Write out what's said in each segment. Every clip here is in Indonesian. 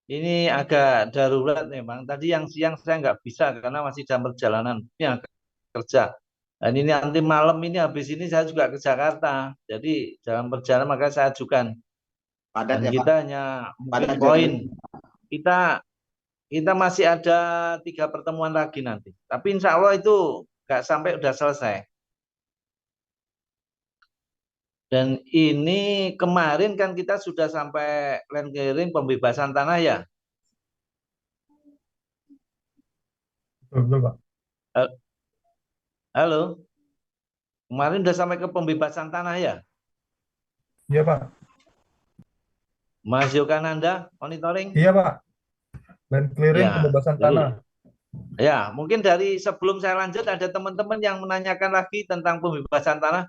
ini agak darurat memang. Tadi yang siang saya nggak bisa karena masih dalam perjalanan ya, kerja. Dan ini nanti malam ini habis ini saya juga ke Jakarta. Jadi dalam perjalanan maka saya ajukan. Padat Dan ya Pak, kita hanya mungkin padat poin. jadwalnya. Kita kita masih ada 3 pertemuan lagi nanti. Tapi insya Allah itu nggak sampai udah selesai. Dan ini kemarin kan kita sudah sampai land clearing pembebasan tanah ya. Betul, betul, Pak. Halo, kemarin udah sampai ke pembebasan tanah ya. Iya, Pak. Mas Yogananda, monitoring? Iya, Pak. Land clearing Ya, pembebasan jadi tanah. ya mungkin dari sebelum saya lanjut ada teman-teman yang menanyakan lagi tentang pembebasan tanah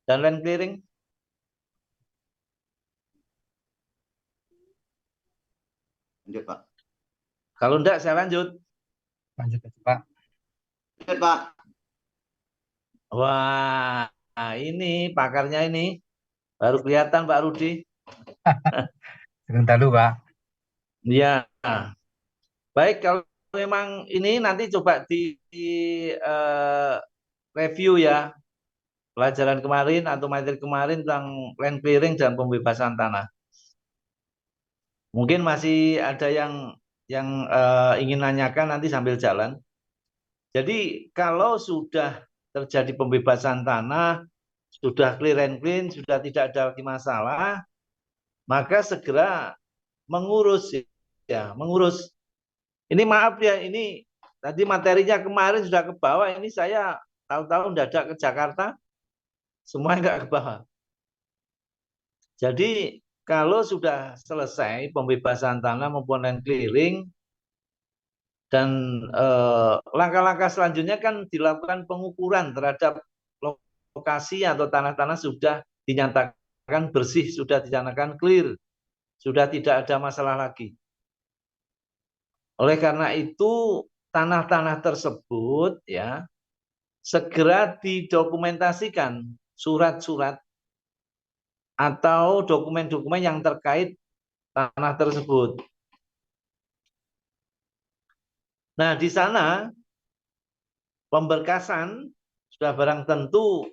dan land clearing. Lanjut Pak. Kalau enggak saya lanjut. Lanjut aja, Pak. Lanjut Pak. Wah, nah ini pakarnya ini baru kelihatan Pak Rudi. Sebentar dulu, Pak. Ya, baik kalau memang ini nanti coba di review ya pelajaran kemarin atau materi kemarin tentang land clearing dan pembebasan tanah. Mungkin masih ada yang ingin nanyakan nanti sambil jalan. Jadi kalau sudah terjadi pembebasan tanah, sudah clear and clean, sudah tidak ada lagi masalah, maka segera mengurus ya, mengurus. Ini maaf ya, ini tadi materinya kemarin sudah ke bawah, ini saya tahu-tahu mendadak ke Jakarta, semua nggak ke bawah. Jadi kalau sudah selesai pembebasan tanah maupun land clearing dan langkah-langkah selanjutnya kan dilakukan pengukuran terhadap lokasi atau tanah-tanah sudah dinyatakan bersih, sudah dinyatakan clear, sudah tidak ada masalah lagi. Oleh karena itu tanah-tanah tersebut ya segera didokumentasikan surat-surat atau dokumen-dokumen yang terkait tanah tersebut. Nah, di sana pemberkasan sudah barang tentu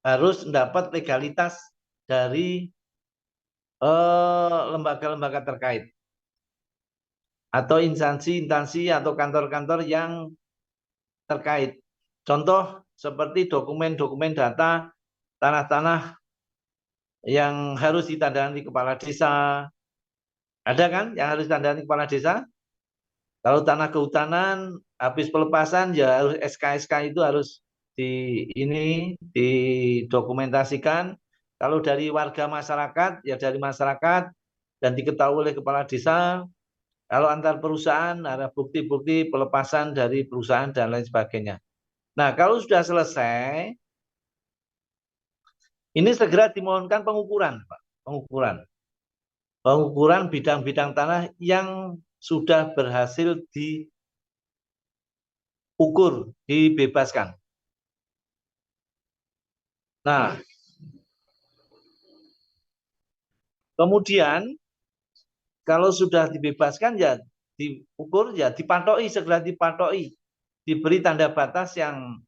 harus mendapat legalitas dari lembaga-lembaga terkait atau instansi-instansi atau kantor-kantor yang terkait. Contoh seperti dokumen-dokumen data tanah-tanah yang harus ditandani kepala desa. Ada kan yang harus ditandani kepala desa? Kalau tanah kehutanan habis pelepasan ya harus SK-SK itu harus didokumentasikan. Kalau dari warga masyarakat ya dari masyarakat dan diketahui oleh kepala desa. Kalau antar perusahaan ada bukti-bukti pelepasan dari perusahaan dan lain sebagainya. Nah, kalau sudah selesai, ini segera dimohonkan pengukuran, Pak. Pengukuran. Pengukuran bidang-bidang tanah yang sudah berhasil diukur, dibebaskan. Nah, kemudian kalau sudah dibebaskan ya diukur ya dipantoi, segera dipantoi. Diberi tanda batas yang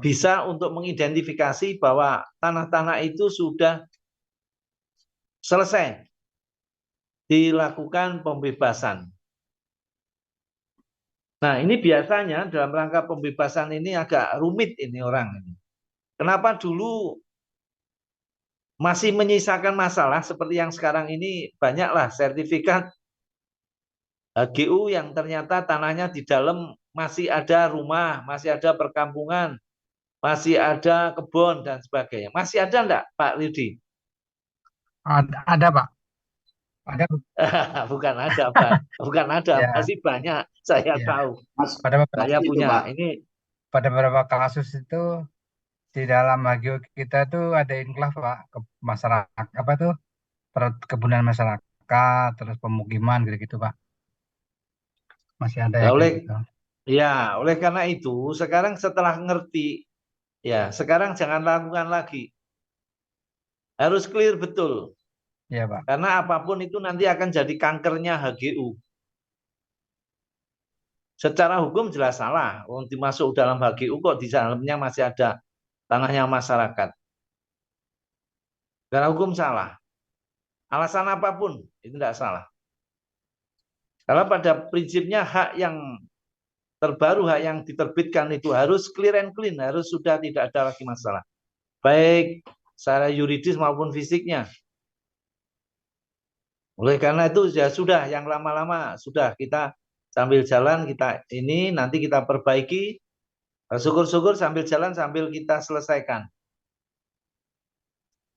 bisa untuk mengidentifikasi bahwa tanah-tanah itu sudah selesai dilakukan pembebasan. Nah, ini biasanya dalam rangka pembebasan ini agak rumit ini orang ini. Kenapa dulu masih menyisakan masalah seperti yang sekarang ini banyaklah sertifikat HGU yang ternyata tanahnya di dalam masih ada rumah, masih ada perkampungan, masih ada kebun dan sebagainya. Masih ada enggak Pak Rudi? Ada, Pak. Ada. Bukan ada Pak, bukan ada, Ya, masih banyak. Saya ya. tahu, Mas, Pada beberapa, saya pasti itu punya. Pak. Ini pada beberapa kasus itu di dalam HGU kita tuh ada inklah, Pak, ke masyarakat apa tuh perkebunan masyarakat, terus pemukiman gitu-gitu, Pak. Masih ada ya lah kayak oleh gitu. ya oleh karena itu sekarang setelah ngerti ya sekarang jangan lakukan lagi, harus clear betul. Iya Pak. Karena apapun itu nanti akan jadi kankernya HGU. Secara hukum jelas salah. Wong dimasuk dalam HGU kok di dalamnya masih ada tanahnya masyarakat. Secara hukum salah. Alasan apapun itu tidak salah. Karena pada prinsipnya hak yang terbaru, hak yang diterbitkan itu harus clear and clean, harus sudah tidak ada lagi masalah. Baik secara yuridis maupun fisiknya. Oleh karena itu ya sudah, yang lama-lama sudah kita sambil jalan kita ini nanti kita perbaiki, syukur-syukur sambil jalan sambil kita selesaikan.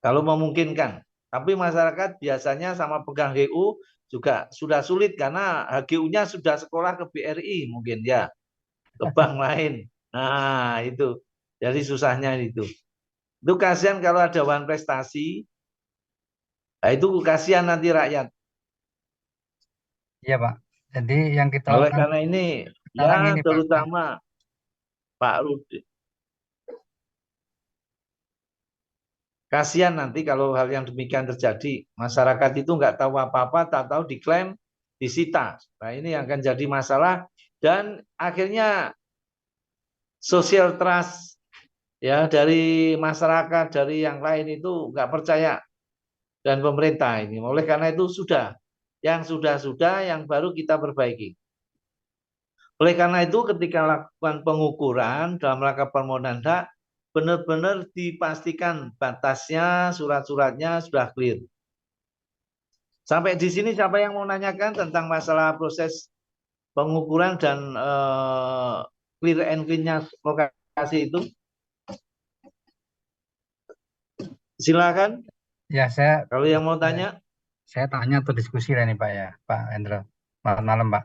Kalau memungkinkan. Tapi masyarakat biasanya sama pegang HGU juga sudah sulit karena HGU-nya sudah sekolah ke BRI mungkin ya, ke bank lain. Nah, itu. Jadi susahnya itu. Itu kasihan kalau ada wan prestasi. Nah, itu kasihan nanti rakyat. Iya Pak. Jadi yang kita Oleh lakukan karena ini sekarang ya ini Pak. terutama Pak Rudi. Kasihan nanti kalau hal yang demikian terjadi. Masyarakat itu nggak tahu apa-apa, tak tahu diklaim, disita. Nah ini yang akan jadi masalah dan akhirnya social trust ya dari masyarakat, dari yang lain itu nggak percaya dan pemerintah ini. Oleh karena itu sudah, yang sudah-sudah, yang baru kita perbaiki. Oleh karena itu ketika lakukan pengukuran dalam rangka permohonan hak, benar-benar dipastikan batasnya, surat-suratnya sudah clear. Sampai di sini siapa yang mau nanyakan tentang masalah proses pengukuran dan clear and clean-nya lokasi itu? Silakan. Ya Kalau yang mau tanya. saya tanya untuk diskusi lah nih Pak ya, Pak Hendro. Selamat malam Pak.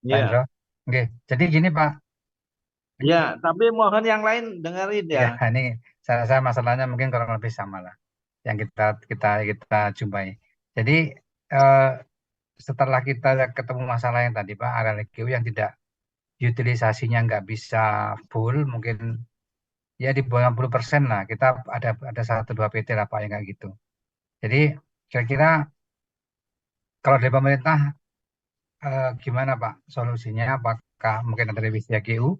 Pak Hendro. Ya, Oke, jadi gini Pak. ya, tapi mohon yang lain dengerin Ya, ya. ini saya rasa masalahnya mungkin kurang lebih sama lah yang kita jumpai. Jadi eh, setelah kita ketemu masalah yang tadi Pak, area LGU yang tidak utilisasinya nggak bisa full, mungkin ya di bawah 60% lah. Kita ada satu dua PT lah Pak yang kayak gitu. Jadi kira-kira kalau dari pemerintah gimana Pak solusinya? Apakah mungkin ada revisi HGU?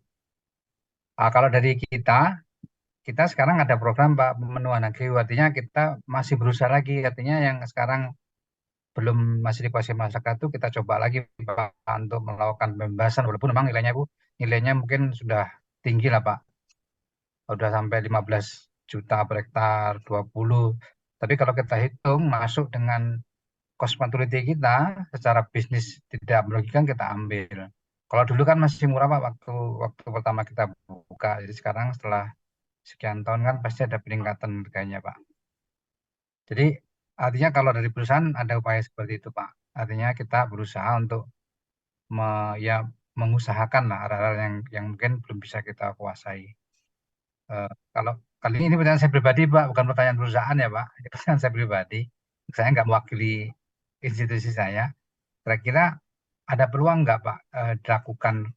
Kalau dari kita sekarang ada program Pak pemenuhan HGU, artinya kita masih berusaha lagi, artinya yang sekarang belum masih dikuasai masyarakat itu kita coba lagi Pak untuk melakukan pembebasan, walaupun memang nilainya mungkin sudah tinggi lah Pak, sudah sampai 15 juta per hektar, 20. Tapi kalau kita hitung masuk dengan cost fatality kita secara bisnis tidak merugikan kita ambil. Kalau dulu kan masih murah Pak waktu waktu pertama kita buka. Jadi sekarang setelah sekian tahun kan pasti ada peningkatan harganya Pak. Jadi artinya kalau dari perusahaan ada upaya seperti itu Pak. Artinya kita berusaha untuk ya mengusahakan lah hal-hal yang mungkin belum bisa kita kuasai. Kalau kali ini pertanyaan saya pribadi Pak, bukan pertanyaan perusahaan ya Pak. Itu pertanyaan saya pribadi. Saya nggak mewakili institusi saya. Kira-kira ada peluang nggak Pak dilakukan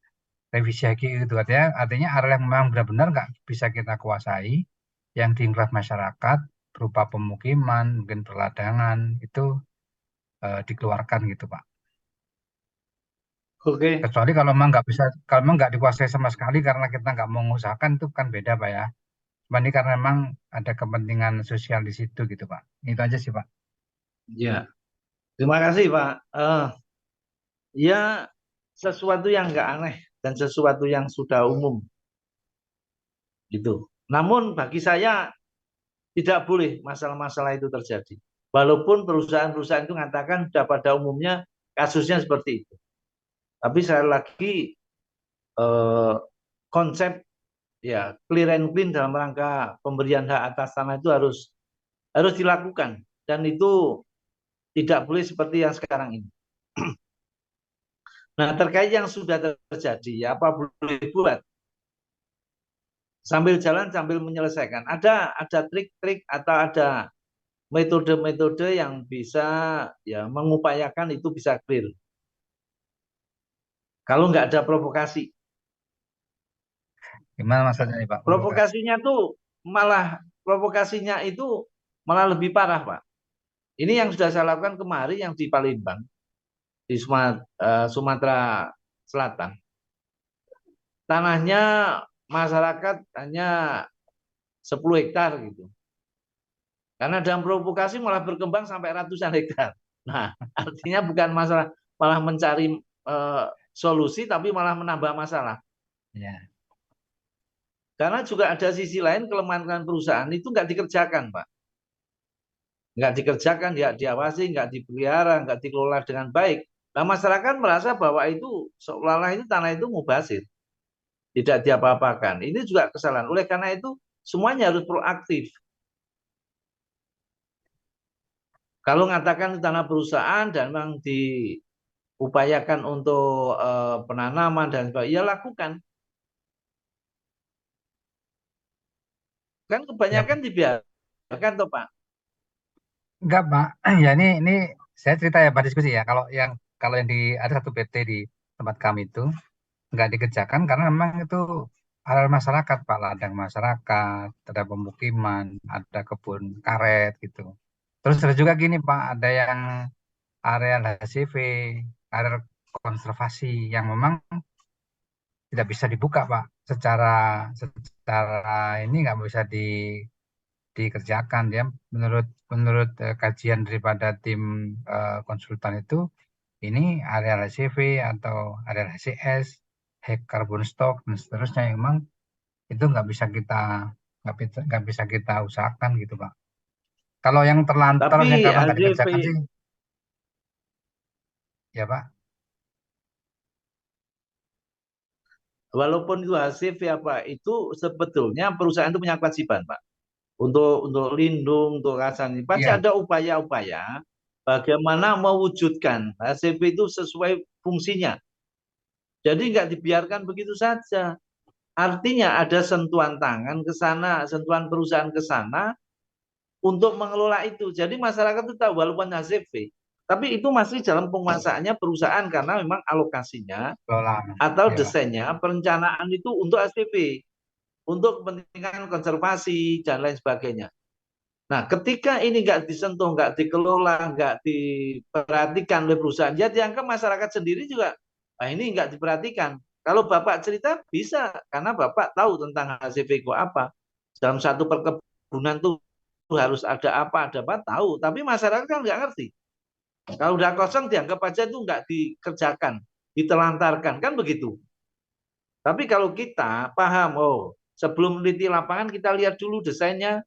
revisi lagi itu artinya area yang memang benar-benar nggak bisa kita kuasai, yang diinfras masyarakat berupa pemukiman, mungkin perladangan itu dikeluarkan gitu Pak. Oke. Kecuali kalau memang nggak bisa, kalau memang nggak dikuasai sama sekali karena kita nggak mau mengusahakan itu kan beda Pak ya. Cuma ini karena memang ada kepentingan sosial di situ gitu Pak. Itu aja sih Pak. Ya, terima kasih Pak. Ya, sesuatu yang nggak aneh dan sesuatu yang sudah umum gitu. Namun bagi saya tidak boleh masalah-masalah itu terjadi. Walaupun perusahaan-perusahaan itu mengatakan sudah pada umumnya kasusnya seperti itu. Tapi saya lagi konsep ya clear and clean dalam rangka pemberian hak atas tanah itu harus dilakukan dan itu tidak boleh seperti yang sekarang ini. Nah, terkait yang sudah terjadi, ya apa boleh buat? Sambil jalan sambil menyelesaikan. Ada trik-trik atau ada metode-metode yang bisa ya mengupayakan itu bisa clear. Kalau nggak ada provokasi. Gimana maksudnya nih Pak? Provokasi. Provokasinya tuh malah provokasinya itu malah lebih parah, Pak. Ini yang sudah saya lakukan kemarin yang di Palembang, di Sumatera Selatan. Tanahnya masyarakat hanya 10 hektar gitu. Karena dalam provokasi malah berkembang sampai ratusan hektar. Nah, artinya bukan masalah malah mencari solusi, tapi malah menambah masalah. Ya. Karena juga ada sisi lain, kelemahan perusahaan itu nggak dikerjakan, Pak. Nggak dikerjakan, nggak diawasi, nggak dipelihara, nggak dikelola dengan baik. Nah, masyarakat merasa bahwa itu seolah-olah itu tanah itu mubazir, tidak diapa-apakan. Ini juga kesalahan. Oleh karena itu, semuanya harus proaktif. Kalau mengatakan tanah perusahaan dan memang diupayakan untuk penanaman dan sebagainya, ya lakukan. Kan Ya, kebanyakan dibiarkan toh, Pak. enggak, Pak. Ya ini saya cerita ya, Pak, diskusi ya. Kalau yang di ada satu PT di tempat kami itu nggak dikerjakan karena memang itu area masyarakat, Pak, ladang masyarakat, ada pemukiman, ada kebun karet gitu. Terus ada juga gini, Pak, ada yang area HCV, area konservasi yang memang tidak bisa dibuka, Pak. Secara ini nggak bisa dikerjakan ya. Menurut menurut kajian daripada tim konsultan itu, ini area HCV atau area HCS, hack carbon stock dan seterusnya yang memang itu nggak bisa kita usahakan gitu, Pak. Kalau yang terlantar yang Tapi karena nggak HZV, dikerjakan sih, ya Pak. walaupun itu HZV apa, itu sebetulnya perusahaan itu punya kewajiban, Pak. Untuk lindung, untuk rasanya. Pasti Iya, ada upaya-upaya bagaimana mewujudkan HZV itu sesuai fungsinya. Jadi nggak dibiarkan begitu saja. Artinya ada sentuhan tangan ke sana, sentuhan perusahaan ke sana untuk mengelola itu. Jadi masyarakat itu tahu walaupun HZV, tapi itu masih dalam penguasaannya perusahaan karena memang alokasinya kelola. atau Ya, Pak. desainnya, perencanaan itu untuk HZV, untuk kepentingan konservasi dan lain sebagainya. Nah, ketika ini nggak disentuh, nggak dikelola, nggak diperhatikan oleh perusahaan, ya dianggap masyarakat sendiri juga, nah ini nggak diperhatikan. Kalau Bapak cerita bisa, karena Bapak tahu tentang HCV itu apa. Dalam satu perkebunan tuh harus ada apa, tahu. Tapi masyarakat kan nggak ngerti. Kalau udah kosong dianggap aja itu nggak dikerjakan, ditelantarkan, kan begitu. Tapi kalau kita paham, oh sebelum meneliti lapangan kita lihat dulu desainnya.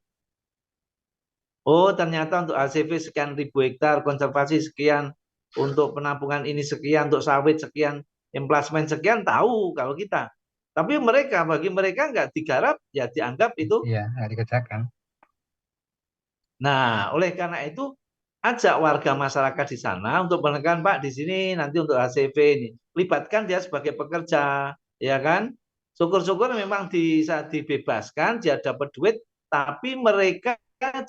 Oh, ternyata untuk HCV sekian ribu hektar, konservasi sekian, untuk penampungan ini sekian, untuk sawit sekian, emplasmen sekian, tahu kalau kita. Tapi bagi mereka nggak digarap, ya dianggap itu. Iya, nggak dikerjakan. Nah, oleh karena itu, ajak warga masyarakat di sana untuk menekan, Pak, di sini nanti untuk HCV ini. Libatkan dia sebagai pekerja, ya kan? Syukur-syukur memang bisa dibebaskan, dia dapat duit, tapi mereka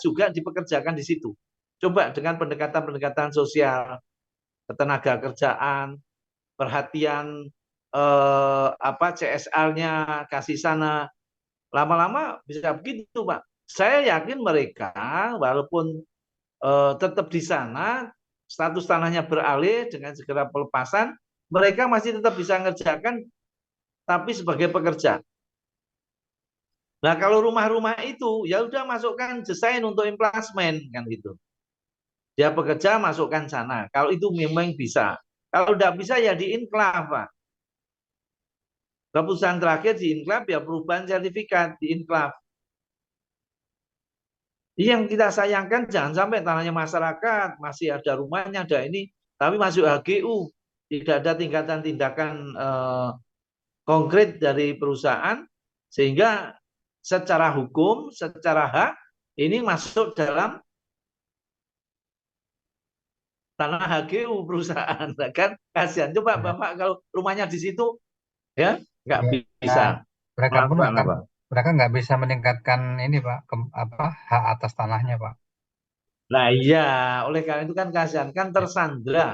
juga dipekerjakan di situ. Coba dengan pendekatan-pendekatan sosial, ketenaga kerjaan, perhatian CSR-nya kasih sana, lama-lama bisa begitu, Pak. Saya yakin mereka walaupun tetap di sana, status tanahnya beralih dengan segera pelepasan, mereka masih tetap bisa mengerjakan tapi sebagai pekerja. Nah, kalau rumah-rumah itu ya udah masukkan desain untuk emplasmen kan gitu. Dia bekerja masukkan sana. Kalau itu memang bisa. Kalau tidak bisa ya di inklave, Pak. Keputusan terakhir di inklave ya perubahan sertifikat di inklave. Yang kita sayangkan jangan sampai tanahnya masyarakat masih ada rumahnya, ada ini, tapi masuk HGU, tidak ada tingkatan tindakan konkret dari perusahaan sehingga secara hukum, secara hak ini masuk dalam tanah HGU perusahaan, kan kasihan. Coba Ya, Bapak kalau rumahnya di situ ya nggak ya, bisa mereka pun melakukan akan apa. mereka nggak bisa meningkatkan ini, Pak, hak atas tanahnya, Pak. Nah iya, oleh karena itu kan kasihan, kan Ya, tersandra.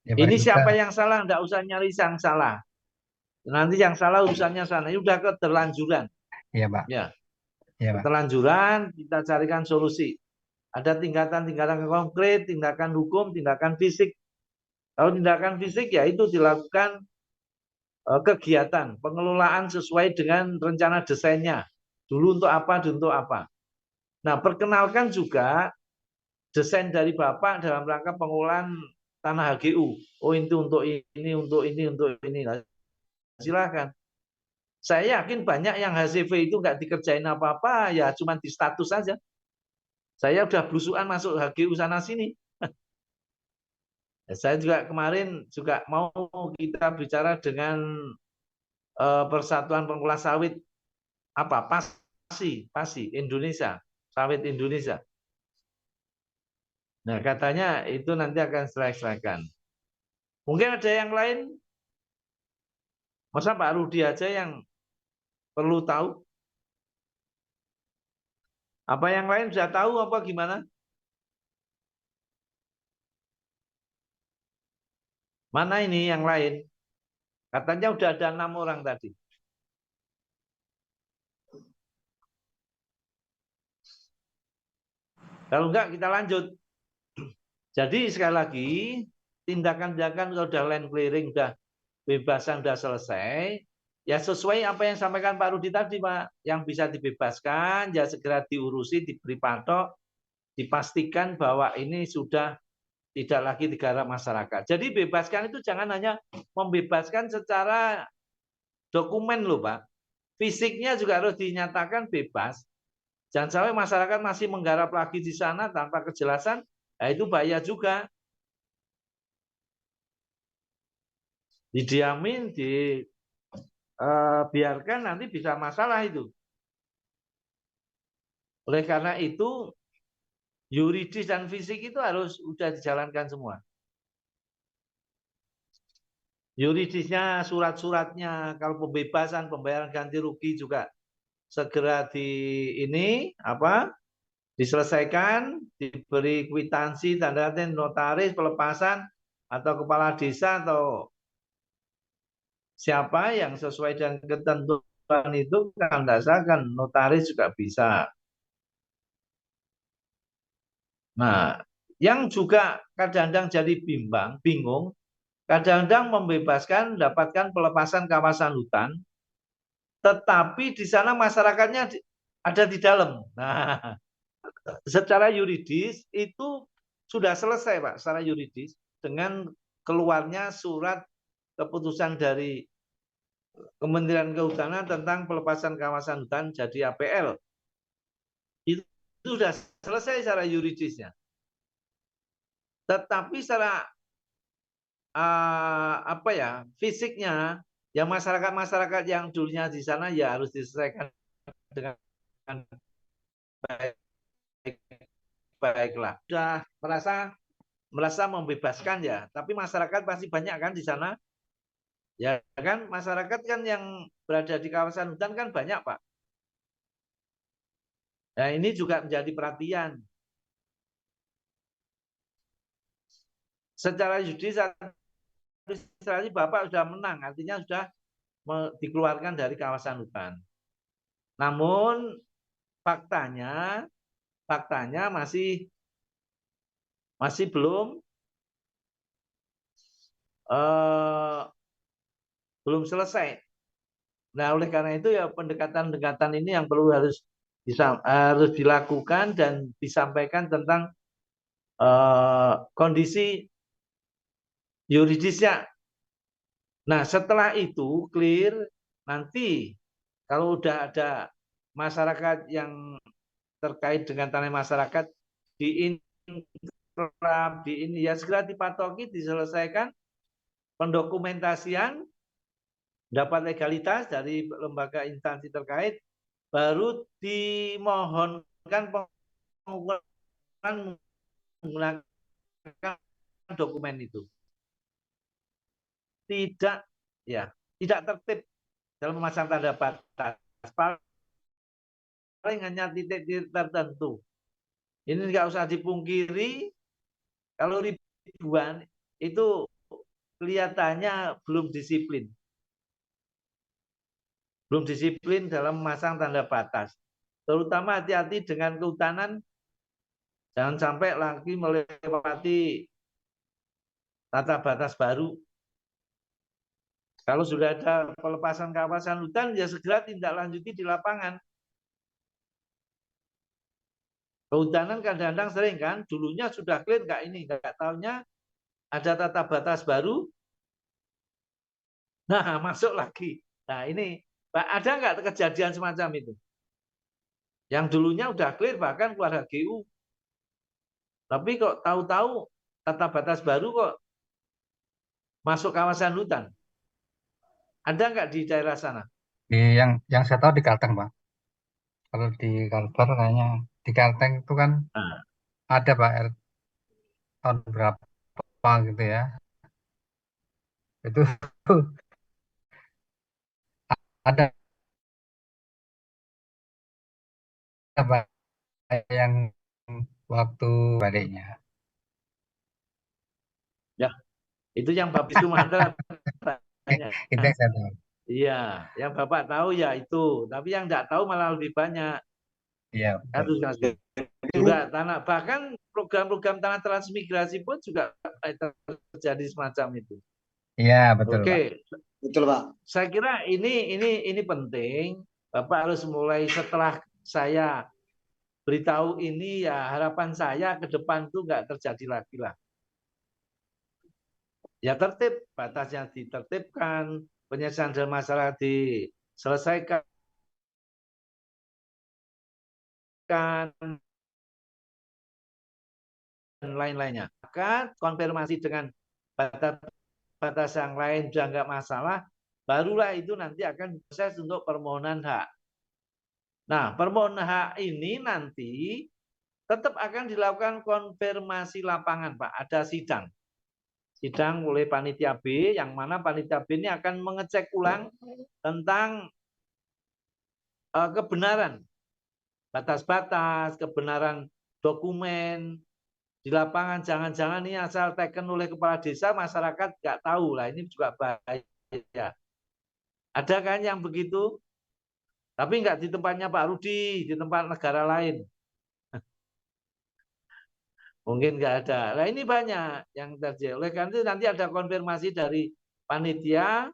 ya Ini paling kita, siapa yang salah, nggak usah nyari yang salah. Nanti yang salah urusannya sana, ini udah keterlanjuran. ya Pak. Ya, Ya, Pak. Keterlanjuran kita carikan solusi. Ada tingkatan-tingkatan konkret, tindakan hukum, tindakan fisik. Kalau tindakan fisik ya itu dilakukan kegiatan pengelolaan sesuai dengan rencana desainnya. Dulu untuk apa, dulu untuk apa. Nah, perkenalkan juga desain dari Bapak dalam rangka pengelolaan tanah HGU. Oh, itu untuk ini, untuk ini, untuk ini. Nah, silakan. Saya yakin banyak yang HCV itu nggak dikerjain apa-apa, ya cuma di status saja. Saya udah belusukan masuk HGU sana sini. Saya juga kemarin juga mau kita bicara dengan Persatuan Pengelola Sawit apa Pasi Indonesia, sawit Indonesia. Nah, katanya itu nanti akan selesaikan. Mungkin ada yang lain? Masa Pak Rudi aja yang perlu tahu? Apa yang lain sudah tahu apa gimana? Mana ini yang lain? Katanya udah ada 6 orang tadi. Kalau enggak kita lanjut. Jadi sekali lagi tindakan-tindakan kalau udah land clearing, udah bebasan, udah selesai, ya sesuai apa yang sampaikan Pak Rudi tadi, Pak. Yang bisa dibebaskan ya segera diurusi, diberi patok, dipastikan bahwa ini sudah tidak lagi digarap masyarakat. Jadi bebaskan itu jangan hanya membebaskan secara dokumen loh, Pak. Fisiknya juga harus dinyatakan bebas. Jangan sampai masyarakat masih menggarap lagi di sana tanpa kejelasan, nah itu bahaya juga. Didiamin, dibiarkan nanti bisa masalah itu. Oleh karena itu, yuridis dan fisik itu harus sudah dijalankan semua. Yuridisnya, surat-suratnya, kalau pembebasan, pembayaran ganti rugi juga segera diselesaikan, diberi kwitansi, tanda tangan notaris, pelepasan atau kepala desa atau siapa yang sesuai dengan ketentuan itu kan dasarkan notaris juga bisa. Nah, yang juga kadang-kadang jadi bingung, kadang-kadang membebaskan, mendapatkan pelepasan kawasan hutan, tetapi di sana masyarakatnya ada di dalam. Nah, secara yuridis itu sudah selesai, Pak, secara yuridis dengan keluarnya surat keputusan dari Kementerian Kehutanan tentang pelepasan kawasan hutan jadi APL. Itu sudah selesai secara yuridisnya. Tetapi secara fisiknya, ya masyarakat yang dulunya di sana ya harus diselesaikan dengan baik, baiklah. Sudah merasa membebaskan ya, tapi masyarakat pasti banyak kan di sana. Ya kan, masyarakat kan yang berada di kawasan hutan kan banyak, Pak. Nah, ini juga menjadi perhatian. Secara yuridis administrasi Bapak sudah menang, artinya sudah dikeluarkan dari kawasan hutan. Namun faktanya masih belum selesai. Nah, oleh karena itu ya pendekatan-pendekatan ini yang harus dilakukan dan disampaikan tentang kondisi yuridisnya. Nah, setelah itu clear, nanti kalau udah ada masyarakat yang terkait dengan tanah masyarakat di ini ya segera dipatoki, diselesaikan pendokumentasian, dapat legalitas dari lembaga instansi terkait, baru dimohonkan pengukuran menggunakan dokumen itu. Tidak tertib dalam memasang tanda batas. Paling hanya titik-titik tertentu. Ini nggak usah dipungkiri, kalau ribuan itu kelihatannya belum disiplin dalam memasang tanda batas. terutama hati-hati dengan kehutanan, jangan sampai lagi melewati tata batas baru. Kalau sudah ada pelepasan kawasan hutan, ya segera tindak lanjuti di lapangan. Kehutanan kadang-kadang sering kan, dulunya sudah clear nggak ini, nggak tahunya ada tata batas baru, nah masuk lagi. Nah ini, Pak, ada nggak kejadian semacam itu? Yang dulunya udah clear bahkan keluar HGU, tapi kok tahu-tahu tata batas baru kok masuk kawasan hutan? Ada nggak di daerah sana? Yang saya tahu di Kalteng, Pak. Kalau di Kalbar kayaknya di Kalteng itu kan Nah, ada Pak tahun berapa gitu ya. Itu ada Pak yang waktu baliknya. ya itu yang Bapak Sumatera tanya. Itu yang saya tahu. Iya, yang Bapak tahu ya itu, tapi yang nggak tahu malah lebih banyak. Iya, Harus betul. juga tanah, bahkan program-program tanah transmigrasi pun juga terjadi semacam itu. Iya, betul, Pak. Oke, Betul, Pak. saya kira ini penting. Bapak harus mulai setelah saya beritahu ini, ya harapan saya ke depan tuh nggak terjadi lagi lah. Ya tertib, batasnya ditertibkan, penyelesaian dan masalah diselesaikan, dan lain-lainnya. Maka konfirmasi dengan batas yang lain sudah nggak masalah, barulah itu nanti akan proses untuk permohonan hak. Nah, permohonan hak ini nanti tetap akan dilakukan konfirmasi lapangan, Pak. Ada sidang oleh panitia B, yang mana panitia B ini akan mengecek ulang tentang kebenaran batas-batas, kebenaran dokumen di lapangan. Jangan-jangan ini asal teken oleh kepala desa, masyarakat nggak tahu lah, ini juga bahaya. Ada kan yang begitu? Tapi nggak di tempatnya Pak Rudi, di tempat negara lain. Mungkin nggak ada. Nah ini banyak yang terjadi. Oleh karena itu nanti ada konfirmasi dari panitia.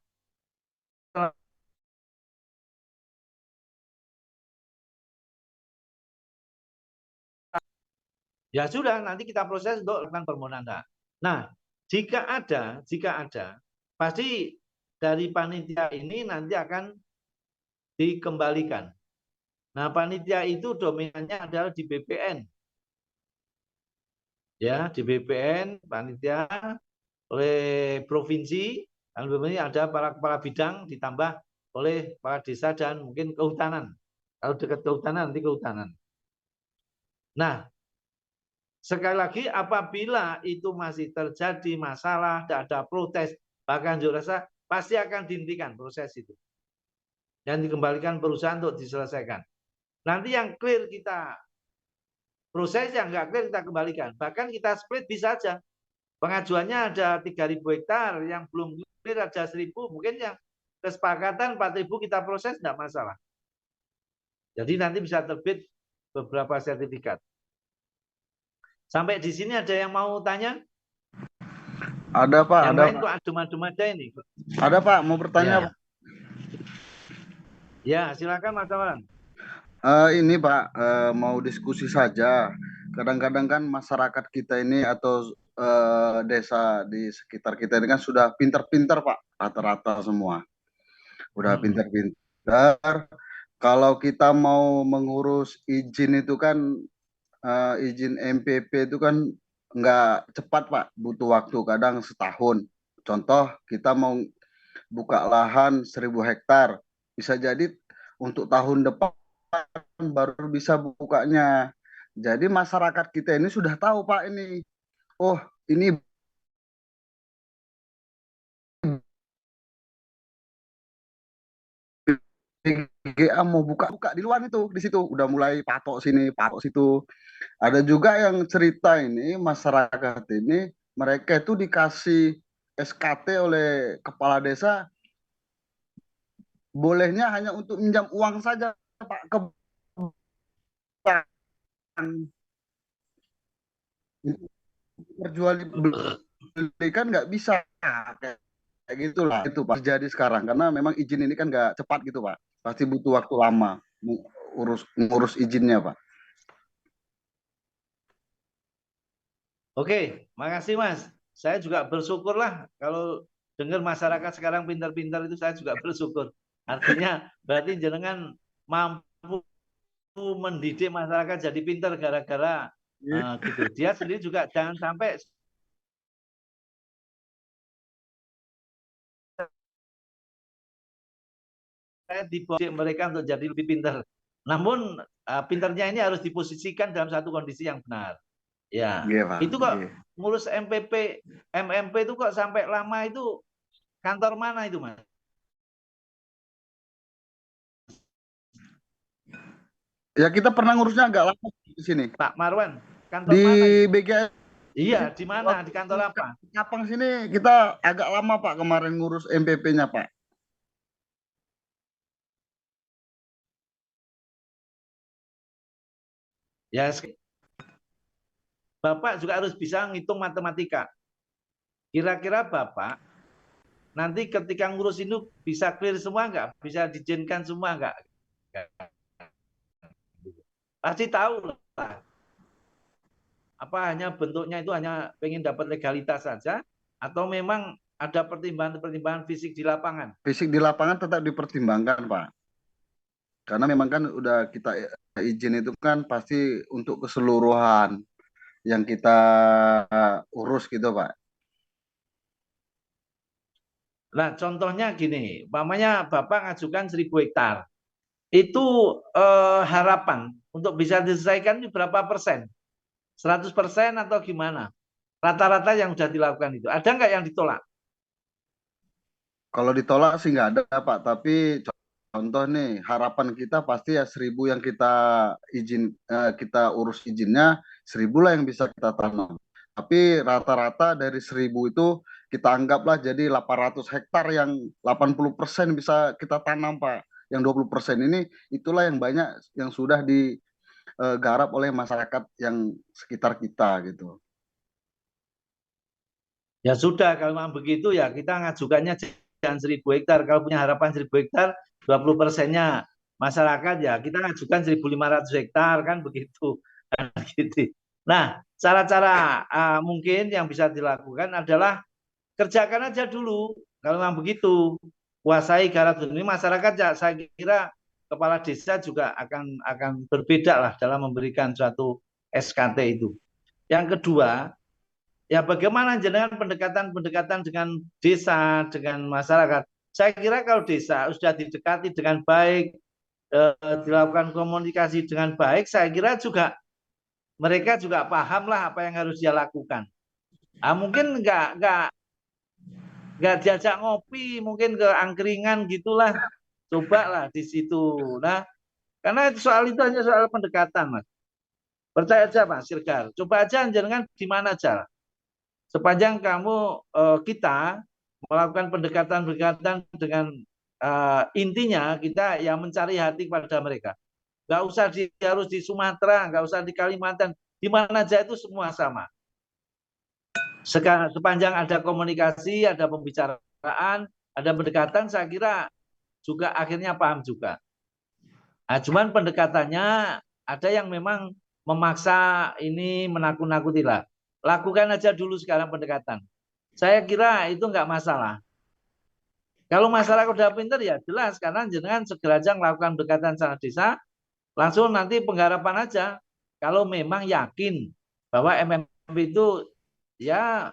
Ya sudah, nanti kita proses untuk lakukan permohonan hak. Nah, jika ada, pasti dari panitia ini nanti akan dikembalikan. Nah, panitia itu dominannya adalah di BPN. Ya, di BPN, panitia oleh provinsi, dan ini ada para kepala bidang ditambah oleh kepala desa dan mungkin kehutanan. Kalau dekat kehutanan, nanti kehutanan. Nah, sekali lagi, apabila itu masih terjadi masalah, ada protes, bahkan juga rasa, pasti akan dihentikan proses itu. Dan dikembalikan perusahaan untuk diselesaikan. Nanti yang clear kita proses, yang nggak clear kita kembalikan. Bahkan kita split bisa aja. Pengajuannya ada 3.000 hektar, yang belum clear ada 1.000, mungkin yang kesepakatan 4.000 kita proses, enggak masalah. Jadi nanti bisa terbit beberapa sertifikat. Sampai di sini ada yang mau tanya? Ada Pak, Yang ada lain Pak. kok adem-adem aja ini. Ada Pak, mau bertanya. Ya, ya silakan Mas Tawaran. Ini Pak, mau diskusi saja. Kadang-kadang kan masyarakat kita ini atau desa di sekitar kita ini kan sudah pintar-pintar Pak, rata-rata semua. Udah pintar-pintar. Kalau kita mau mengurus izin itu kan, izin MPP itu kan nggak cepat Pak, butuh waktu kadang setahun. Contoh kita mau buka lahan 1.000 hektar, bisa jadi untuk tahun depan baru bisa bukanya. Jadi masyarakat kita ini sudah tahu Pak ini, oh ini BGA mau buka-buka di luar itu, di situ udah mulai patok sini, patok situ. Ada juga yang cerita ini masyarakat ini mereka itu dikasih SKT oleh kepala desa, bolehnya hanya untuk minjam uang saja Pak, ke perjualbelikan nggak bisa kayak gitulah itu Pak terjadi sekarang karena memang izin ini kan nggak cepat gitu Pak, pasti butuh waktu lama ngurus izinnya Pak. Oke, makasih Mas. Saya juga bersyukur lah kalau dengar masyarakat sekarang pintar-pintar itu, saya juga bersyukur. Artinya berarti jenengan mampu mendidik masyarakat jadi pintar gara-gara gitu. Dia sendiri juga jangan sampai saya dididik mereka untuk jadi lebih pintar. Namun pintarnya ini harus diposisikan dalam satu kondisi yang benar. Ya, Pak. itu kok ngurus MPP, MMP itu kok sampai lama itu, kantor mana itu Mas? Ya kita pernah ngurusnya agak lama di sini. Pak Marwan, kantor di mana itu? BGS. Iya, di mana? Di kantor apa? Kapang sini kita agak lama Pak kemarin ngurus MPP-nya Pak. Ya, Bapak juga harus bisa ngitung matematika. Kira-kira Bapak nanti ketika ngurus itu bisa clear semua nggak? Bisa diizinkan semua nggak? Pasti tahu lah. Apa hanya bentuknya itu hanya pengen dapat legalitas saja, atau memang ada pertimbangan-pertimbangan fisik di lapangan? Fisik di lapangan tetap dipertimbangkan Pak. Karena memang kan udah kita izin itu kan pasti untuk keseluruhan yang kita urus gitu Pak. Nah, contohnya gini, umpamanya Bapak ngajukan 1000 hektar. Itu harapan untuk bisa diselesaikan itu berapa persen? 100% atau gimana? Rata-rata yang sudah dilakukan itu. Ada nggak yang ditolak? Kalau ditolak sih nggak ada Pak, tapi contoh nih harapan kita pasti ya 1000 yang kita urus izinnya 1000 lah yang bisa kita tanam. Tapi rata-rata dari 1000 itu kita anggaplah jadi 800 hektar yang 80% bisa kita tanam Pak. Yang 20% ini itulah yang banyak yang sudah digarap oleh masyarakat yang sekitar kita gitu. Ya sudah, kalau memang begitu ya kita ngajukannya jangan 1000 hektar. Kalau punya harapan 1000 hektar, 20%-nya masyarakat ya kita ngajukan 1500 hektar kan begitu. Nah, cara-cara mungkin yang bisa dilakukan adalah kerjakan aja dulu. Kalau memang begitu, kuasai garap ini masyarakat ya, saya kira kepala desa juga akan berbeda lah dalam memberikan suatu SKT itu. Yang kedua, ya bagaimana dengan pendekatan-pendekatan dengan desa, dengan masyarakat. Saya kira kalau desa sudah didekati dengan baik, dilakukan komunikasi dengan baik, saya kira juga mereka juga paham lah apa yang harus dia lakukan. Mungkin nggak diajak ngopi, mungkin ke angkringan gitulah, cobalah di situ. Nah, karena soal itu hanya soal pendekatan, Mas. Percaya aja, Mas Sirgar. Coba aja jangan di mana aja. Sepanjang kamu kita melakukan pendekatan-pendekatan dengan intinya kita ya mencari hati pada mereka. Nggak usah harus di Sumatera, nggak usah di Kalimantan, di mana aja itu semua sama. Sepanjang ada komunikasi, ada pembicaraan, ada pendekatan, saya kira juga akhirnya paham juga. Nah, cuman pendekatannya ada yang memang memaksa ini menakut-nakuti lah. Lakukan aja dulu sekarang pendekatan. Saya kira itu nggak masalah. Kalau masyarakat udah pinter ya jelas, karena jenengan segera aja melakukan pendekatan sana desa, langsung nanti penggarapan aja. Kalau memang yakin bahwa MMP itu ya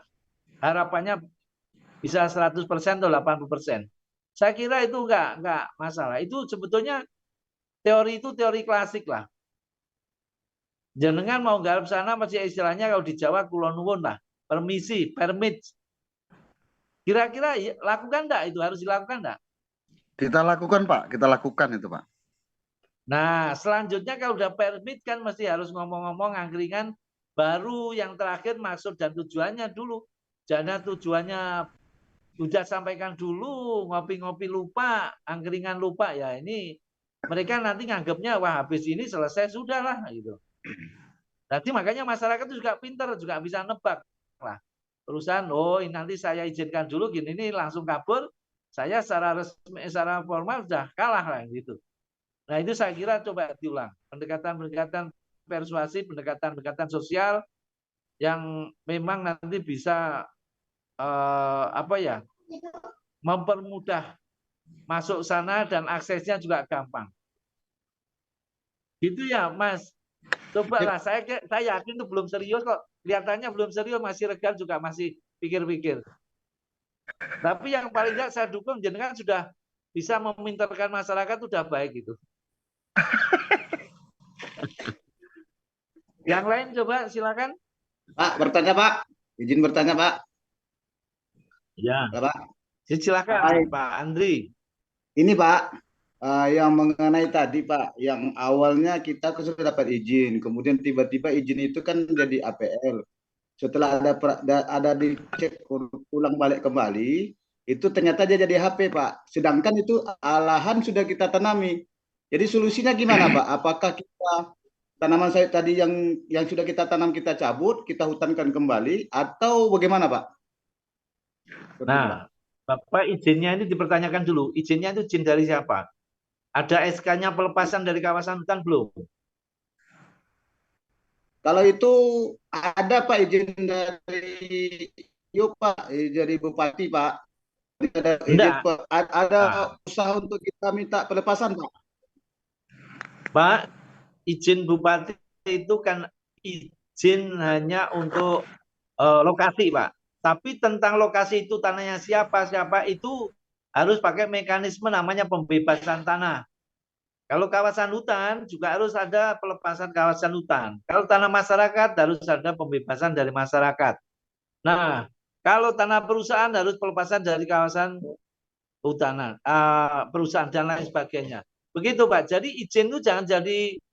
harapannya bisa 100% atau 80%. Saya kira itu nggak masalah. Itu sebetulnya teori itu teori klasik lah. Jenengan mau garap sana masih istilahnya kalau di Jawa kulon nuwun lah, permisi, permit. Kira-kira lakukan enggak itu, harus dilakukan enggak? Kita lakukan Pak, kita lakukan itu Pak. Nah, selanjutnya kalau udah permit kan mesti harus ngomong-ngomong angkringan, baru yang terakhir maksud dan tujuannya dulu. Jangan tujuannya sudah sampaikan dulu, ngopi-ngopi lupa, angkringan lupa, ya ini mereka nanti nganggapnya wah habis ini selesai sudahlah gitu. Jadi makanya masyarakat itu juga pintar, juga bisa nebak lah. Perusahaan, oh ini nanti saya izinkan dulu gini, ini langsung kabur, saya secara resmi, secara formal sudah kalah lah gitu. Nah itu saya kira coba diulang, pendekatan-pendekatan persuasi, pendekatan-pendekatan sosial yang memang nanti bisa apa ya, mempermudah masuk sana dan aksesnya juga gampang. Gitu ya, Mas. Cobalah, saya yakin itu belum serius kok. Kelihatannya belum serius, masih Regar juga masih pikir-pikir. Tapi yang paling tidak saya dukung jenengan sudah bisa memintarkan masyarakat sudah baik gitu. Yang lain coba silakan. Pak, bertanya Pak. Izin bertanya Pak. Ya. Pak. Silakan Pak Andri. Ini Pak, yang mengenai tadi Pak, yang awalnya kita sudah dapat izin, kemudian tiba-tiba izin itu kan jadi APL. Setelah ada dicek ulang balik kembali, itu ternyata dia jadi HP Pak. Sedangkan itu lahan sudah kita tanami. Jadi solusinya gimana Pak? Apakah kita tanaman sayur tadi yang sudah kita tanam kita cabut, kita hutankan kembali, atau bagaimana Pak? Nah, Bapak izinnya ini dipertanyakan dulu. Izinnya itu izin dari siapa? Ada SK-nya pelepasan dari kawasan hutan belum? Kalau itu ada Pak izin dari Pak, dari Bupati Pak. Ada usaha untuk kita minta pelepasan Pak. Pak, izin Bupati itu kan izin hanya untuk lokasi Pak. Tapi tentang lokasi itu tanahnya siapa itu harus pakai mekanisme namanya pembebasan tanah. Kalau kawasan hutan juga harus ada pelepasan kawasan hutan. Kalau tanah masyarakat harus ada pembebasan dari masyarakat. Nah, kalau tanah perusahaan harus pelepasan dari kawasan hutanan, perusahaan dan lain sebagainya. Begitu Pak. Jadi izin itu jangan jadi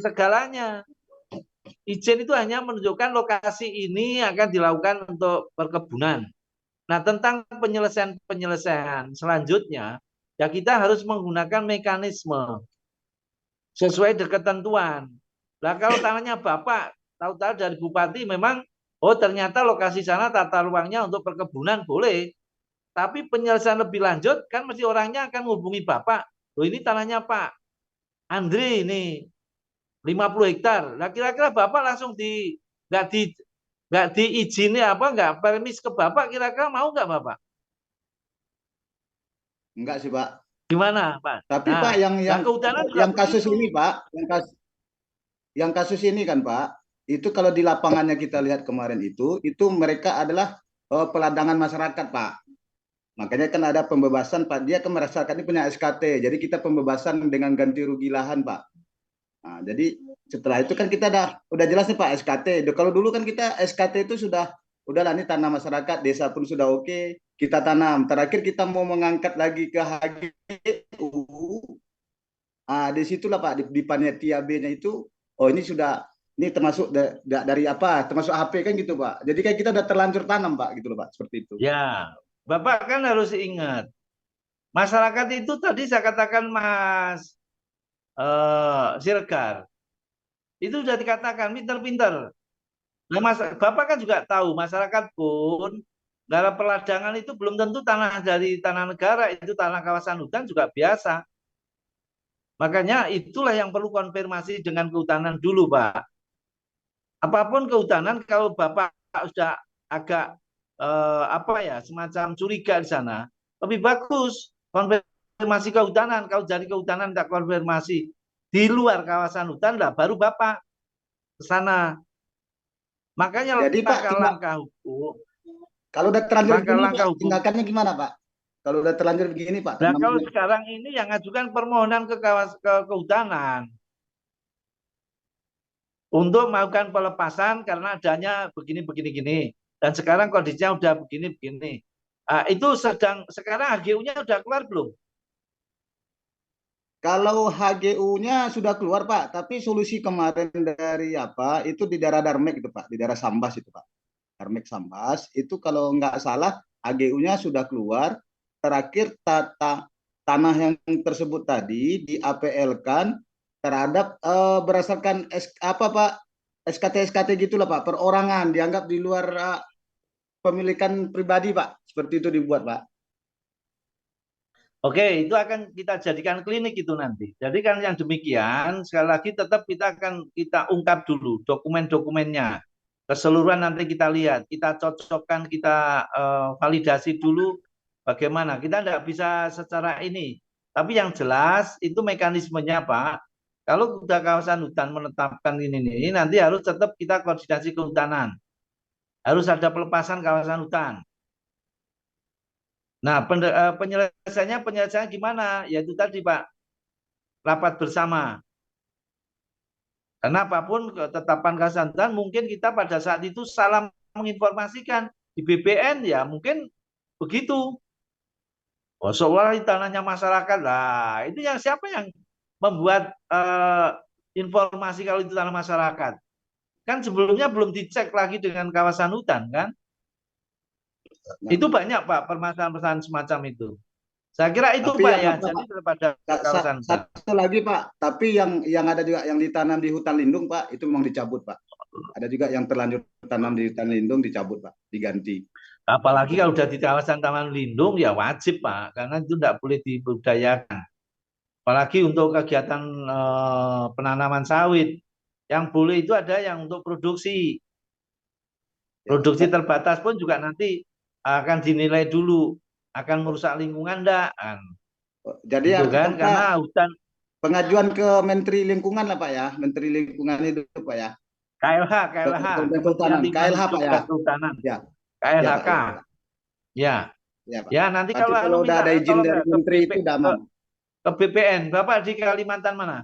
segalanya. Izin itu hanya menunjukkan lokasi ini akan dilakukan untuk perkebunan. Nah, tentang penyelesaian selanjutnya, ya kita harus menggunakan mekanisme sesuai dengan ketentuan. Nah, kalau tanahnya Bapak, tahu-tahu dari Bupati memang, oh ternyata lokasi sana tata ruangnya untuk perkebunan boleh. Tapi penyelesaian lebih lanjut, kan mesti orangnya akan menghubungi Bapak. Oh ini tanahnya Pak Andri ini 50 hektar. Nah kira-kira Bapak langsung nggak diizini nggak permis ke Bapak, kira-kira mau nggak Bapak? Enggak sih Pak. Gimana Pak? Tapi Pak yang kasus ini Pak, yang kasus ini kan Pak, itu kalau di lapangannya kita lihat kemarin itu mereka adalah peladangan masyarakat Pak. Makanya kan ada pembebasan Pak, dia kan merasakan ini punya SKT, jadi kita pembebasan dengan ganti rugi lahan Pak. Nah, jadi setelah itu kan kita udah jelas nih Pak SKT. Kalau dulu kan kita SKT itu udahlah ini tanah masyarakat, desa pun sudah oke, kita tanam. Terakhir kita mau mengangkat lagi ke HGU. Disitulah Pak di panitia B-nya itu, oh ini termasuk dari apa? Termasuk HP kan gitu Pak. Jadi kayak kita udah terlanjur tanam Pak gitu loh Pak, seperti itu. Ya, Bapak kan harus ingat, masyarakat itu tadi saya katakan Mas Siregar, itu sudah dikatakan pinter-pinter. Nah, Bapak kan juga tahu masyarakat pun dalam peladangan itu belum tentu tanah dari tanah negara, itu tanah kawasan hutan juga biasa. Makanya itulah yang perlu konfirmasi dengan kehutanan dulu Pak. Apapun kehutanan, kalau Bapak sudah agak semacam curiga di sana, lebih bagus konfirmasi kehutanan. Kalau dari kehutanan tidak konfirmasi di luar kawasan hutan, lah baru Bapak ke sana. Makanya jadi langkah-langkah hukum. Kalau udah terlanjur begini, tindakannya gimana Pak? Kalau udah terlanjur begini Pak. Nah, kalau sekarang ini yang ngajukan permohonan ke kehutanan untuk melakukan pelepasan karena adanya begini. Dan sekarang kondisinya udah begini. Itu sekarang HGU-nya udah keluar belum? Kalau HGU-nya sudah keluar Pak, tapi solusi kemarin dari itu di daerah Darmek itu Pak, di daerah Sambas itu Pak. Darmek Sambas itu kalau nggak salah HGU-nya sudah keluar. Terakhir tanah yang tersebut tadi di APL-kan terhadap berdasarkan apa Pak, SKT gitulah Pak, perorangan dianggap di luar pemilikan pribadi Pak, seperti itu dibuat Pak. Oke, itu akan kita jadikan klinik itu nanti. Jadi kan yang demikian, sekali lagi tetap kita ungkap dulu dokumen-dokumennya. Keseluruhan nanti kita lihat, kita cocokkan, kita validasi dulu bagaimana. Kita tidak bisa secara ini. Tapi yang jelas itu mekanismenya Pak. Kalau sudah kawasan hutan menetapkan ini nanti harus tetap kita koordinasi kehutanan. Harus ada pelepasan kawasan hutan. Nah, penyelesaiannya gimana? Yaitu tadi Pak, rapat bersama. Karena apapun ketetapan kawasan hutan, mungkin kita pada saat itu salah menginformasikan di BPN ya mungkin begitu. Oh, seolah itu tanahnya masyarakat lah. Itu yang siapa yang membuat informasi kalau itu tanah masyarakat? Kan sebelumnya belum dicek lagi dengan kawasan hutan kan? Itu banyak Pak permasalahan-permasalahan semacam itu. Saya kira itu Tapi Pak yang ya, apa, jadi Pak? daripada kawasan hutan. Satu lagi Pak, tapi yang ada juga yang ditanam di hutan lindung Pak, itu memang dicabut Pak. Ada juga yang terlanjur tanam di hutan lindung dicabut Pak, diganti. Apalagi kalau sudah di kawasan taman lindung ya wajib Pak, karena itu tidak boleh dibudidayakan. Apalagi untuk kegiatan penanaman sawit, yang boleh itu ada yang untuk produksi. Produksi terbatas pun juga nanti akan dinilai dulu, akan merusak lingkungan enggak kan. Jadi Gitu kan, artinya karena hutan pengajuan ke Menteri Lingkungan lah Pak ya, Menteri Lingkungan itu Pak ya. KLH, Kementerian Lingkungan KLH Hidup Pak ya. dan Kehutanan, Ya, ya Pak. KLHK. Ya, Pak. Ya, Ya Pak. ya nanti Berarti kalau udah minta ada izin tolong dari ya, Menteri itu udah aman. ke BPN, Bapak di Kalimantan mana?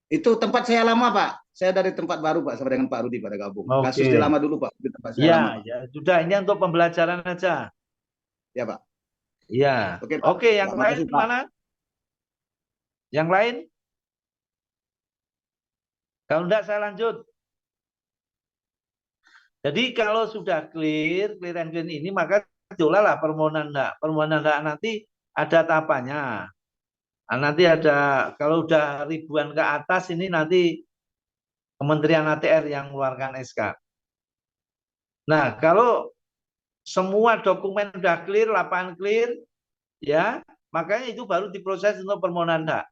Itu tempat saya lama Pak. Saya dari tempat baru Pak, sama dengan Pak Rudi pada gabung. Oke. Kasusnya lama dulu Pak, di tempat saya Ya, lama Pak. ya sudah, ini untuk pembelajaran aja. Ya Pak. Ya, Oke Pak. oke, yang Terima lain kasih, Pak. mana? Yang lain? Kalau enggak saya lanjut. Jadi kalau sudah clear and clean ini, maka jolalah permohonan hak. Permohonan hak nanti ada tahapannya. Nah, nanti ada, kalau udah ribuan ke atas ini nanti Kementerian ATR yang mengeluarkan SK. Nah, kalau semua dokumen sudah clear, lapangan clear, ya, makanya itu baru diproses untuk permohonan hak.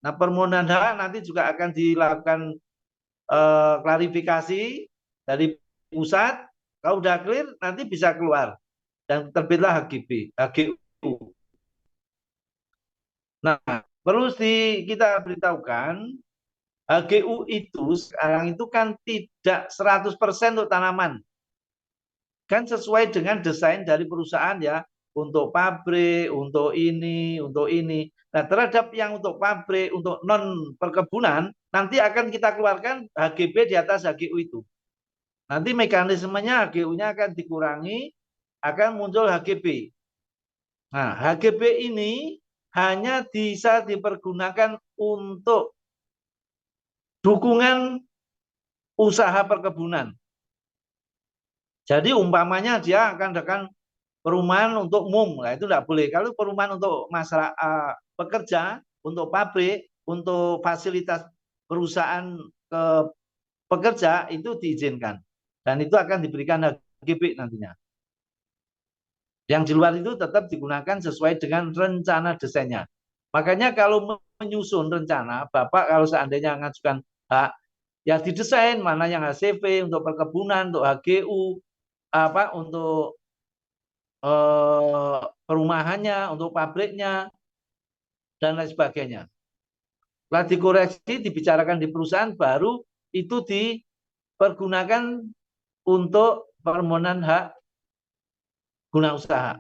Nah, permohonan hak nanti juga akan dilakukan klarifikasi dari pusat. Kalau udah clear, nanti bisa keluar dan terbitlah HGU. Nah, perlu kita beritahukan, HGU itu sekarang itu kan tidak 100% untuk tanaman. Kan sesuai dengan desain dari perusahaan ya, untuk pabrik, untuk ini, untuk ini. Nah, terhadap yang untuk pabrik, untuk non perkebunan, nanti akan kita keluarkan HGB di atas HGU itu. Nanti mekanismenya HGU-nya akan dikurangi, akan muncul HGB. Nah, HGB ini hanya bisa dipergunakan untuk dukungan usaha perkebunan. Jadi umpamanya dia akan perumahan untuk umum, nah itu tidak boleh. Kalau perumahan untuk masyarakat pekerja, untuk pabrik, untuk fasilitas perusahaan ke pekerja itu diizinkan. Dan itu akan diberikan HGB nantinya. Yang di luar itu tetap digunakan sesuai dengan rencana desainnya. Makanya kalau menyusun rencana, Bapak kalau seandainya mengajukan hak, ya didesain mana yang HCV untuk perkebunan, untuk HGU, apa untuk perumahannya, untuk pabriknya, dan lain sebagainya. Setelah dikoreksi, dibicarakan di perusahaan, baru itu dipergunakan untuk permohonan hak guna usaha.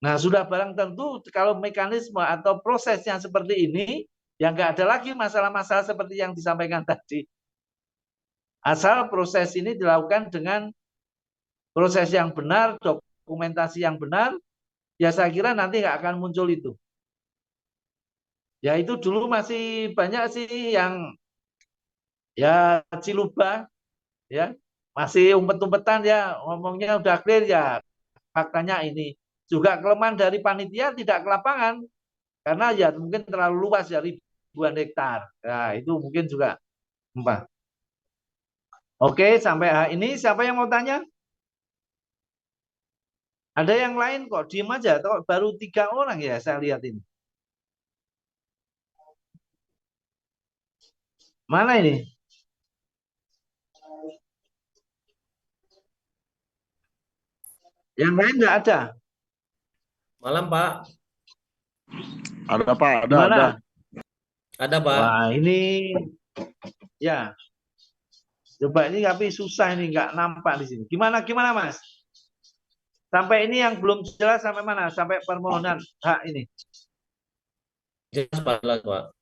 Nah, sudah barang tentu kalau mekanisme atau prosesnya seperti ini, ya nggak ada lagi masalah-masalah seperti yang disampaikan tadi. Asal proses ini dilakukan dengan proses yang benar, dokumentasi yang benar, ya saya kira nanti nggak akan muncul itu. Ya itu dulu masih banyak sih yang ya ciluba, ya masih umpet-umpetan ya ngomongnya udah clear ya faktanya ini. juga kelemahan dari panitia tidak ke lapangan karena ya mungkin terlalu luas ya, ribuan hektar. Nah, itu mungkin juga. Oke, sampai ini siapa yang mau tanya? Ada yang lain kok, diem aja. Baru 3 orang ya saya lihat ini. Mana ini? Yang lain nggak ada. Malam, Pak. Ada Pak, ada, Gimana? ada. Ada, Pak. Wah, ini ya. Coba ini tapi susah ini nggak nampak di sini. Gimana Mas? Sampai ini yang belum jelas sampai mana? Sampai permohonan hak ini. Jelas, Pak. Jelas, Pak.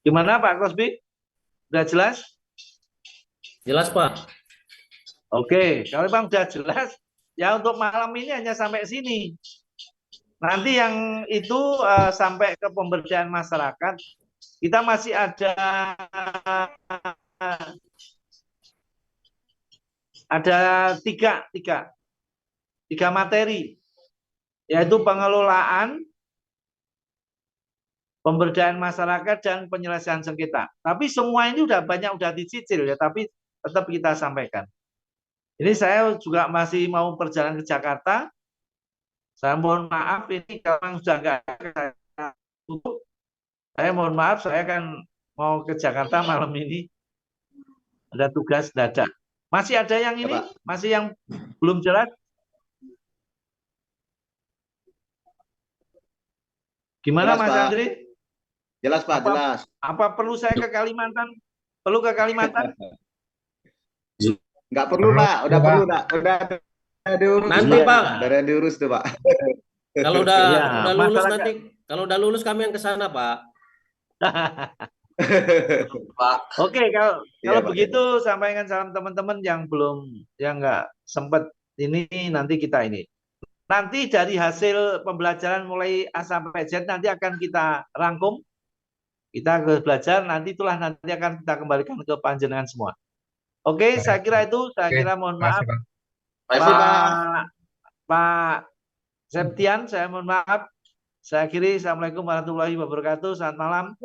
Gimana Pak Krosby? Udah jelas? Jelas, Pak. Oke, kalau Bang udah jelas, ya untuk malam ini hanya sampai sini. Nanti yang itu sampai ke pemberdayaan masyarakat, kita masih ada tiga materi, yaitu pengelolaan, pemberdayaan masyarakat, dan penyelesaian sengketa. Tapi semua ini udah dicicil ya, tapi tetap kita sampaikan. Ini saya juga masih mau perjalanan ke Jakarta. Saya mohon maaf ini kalau sudah nggak tutup. Saya mohon maaf, saya akan mau ke Jakarta malam ini. Ada tugas dadak. Masih ada yang ini? Ya, masih yang belum jelas? Gimana jelas, Mas Pak. Andri? Jelas Pak, jelas. Apa perlu saya ke Kalimantan? Perlu ke Kalimantan? Nggak perlu Pak, udah Pak. perlu Pak. Udah diurus. Nanti, Pak. Udah diurus tuh Pak. Kalau udah Ya, lulus masyarakat. nanti, kalau udah lulus kami yang ke sana, Pak. Oke, kalau Iya, Pak. begitu sampaikan salam teman-teman yang nggak sempat ini, nanti kita ini. Nanti dari hasil pembelajaran mulai A sampai Z nanti akan kita rangkum. Kita belajar, nanti akan kita kembalikan ke panjenengan semua. Oke, saya kira itu. Saya kira mohon maaf. Pak Septian, saya mohon maaf. Saya akhiri. Assalamualaikum warahmatullahi wabarakatuh. Selamat malam.